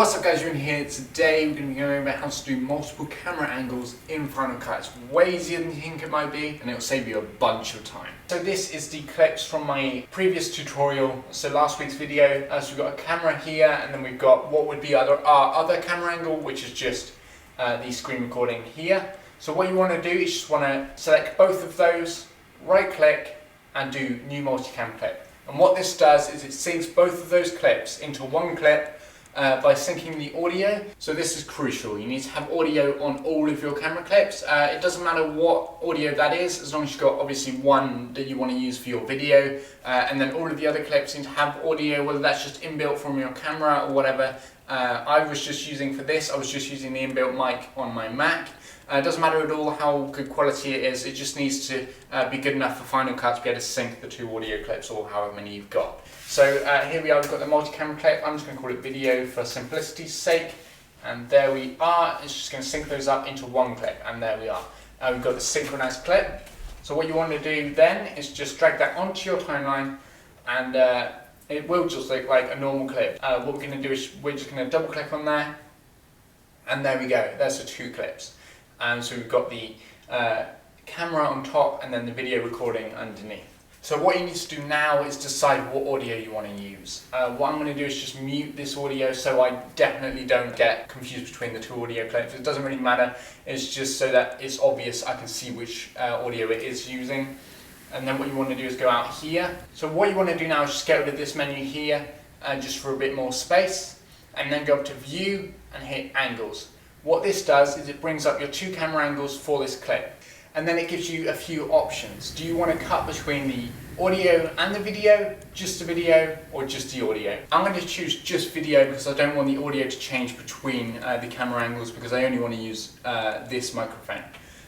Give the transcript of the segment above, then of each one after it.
What's up guys, you're in here. Today we're going to be going over how to do multiple camera angles in Final Cut. It's way easier than you think it might be, and it'll save you a bunch of time. So this is the clips from my previous tutorial, so last week's video. So we've got a camera here, and then we've got what would be our other camera angle, which is just the screen recording here. So what you want to do is just want to select both of those, right click, and do new multicam clip. And what this does is it syncs both of those clips into one clip by syncing the audio. So this is crucial. You need to have audio on all of your camera clips. It doesn't matter what audio that is, as long as you've got obviously one that you want to use for your video, and then all of the other clips need to have audio, whether that's just inbuilt from your camera or whatever. I was just using for this, I was just using the inbuilt mic on my Mac. It doesn't matter at all how good quality it is, it just needs to be good enough for Final Cut to be able to sync the two audio clips or however many you've got. So here we are, we've got the multi-camera clip. I'm just going to call it video for simplicity's sake. And there we are, it's just going to sync those up into one clip, and there we are. We've got the synchronized clip. So what you want to do then is just drag that onto your timeline, and it will just look like a normal clip. What we're going to do is we're just going to double click on there, and there we go, there's the two clips. So we've got the camera on top and then the video recording underneath. So what you need to do now is decide what audio you want to use. What I'm going to do is just mute this audio so I definitely don't get confused between the two audio clips. It doesn't really matter, it's just so that it's obvious I can see which audio it is using. And then what you want to do is go out here. So what you want to do now is just get rid of this menu here, just for a bit more space, and then go up to View and hit Angles. What this does is it brings up your two camera angles for this clip, and then it gives you a few options. Do you want to cut between the audio and the video, just the video, or just the audio? I'm going to choose just video because I don't want the audio to change between the camera angles, because I only want to use this microphone.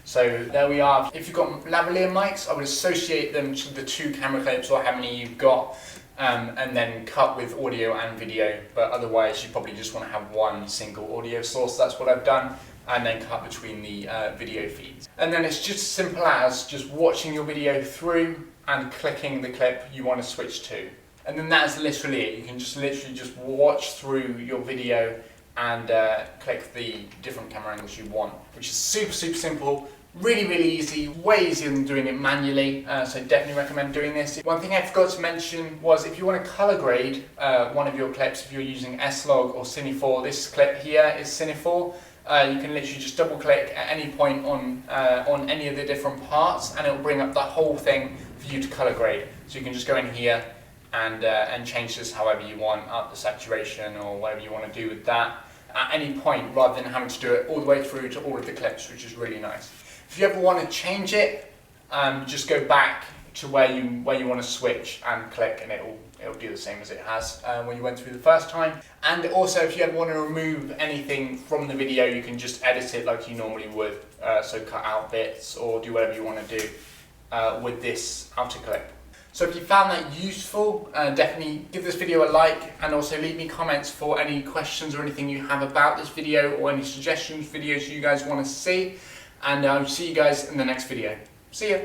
So there we are. If you've got lavalier mics, I would associate them to the two camera clips or how many you've got, and then cut with audio and video, but otherwise you probably just want to have one single audio source. That's what I've done, and then cut between the video feeds. And then it's just as simple as just watching your video through and clicking the clip you want to switch to. And then that is literally it. You can just literally just watch through your video and click the different camera angles you want, which is super simple. Really easy, way easier than doing it manually, so definitely recommend doing this. One thing I forgot to mention was if you want to color grade one of your clips, if you're using S-Log or Cine 4, this clip here is Cine 4. You can literally just double click at any point on any of the different parts, and it will bring up the whole thing for you to color grade. So you can just go in here and change this however you want, up the saturation or whatever you want to do with that at any point, rather than having to do it all the way through to all of the clips, which is really nice. If you ever want to change it, just go back to where you want to switch and click, and it'll do the same as it has when you went through the first time. And also, if you ever want to remove anything from the video, you can just edit it like you normally would, so cut out bits or do whatever you want to do with this outer clip. So if you found that useful, definitely give this video a like, and also leave me comments for any questions or anything you have about this video, or any suggestions, videos you guys want to see. And I'll see you guys in the next video. See ya!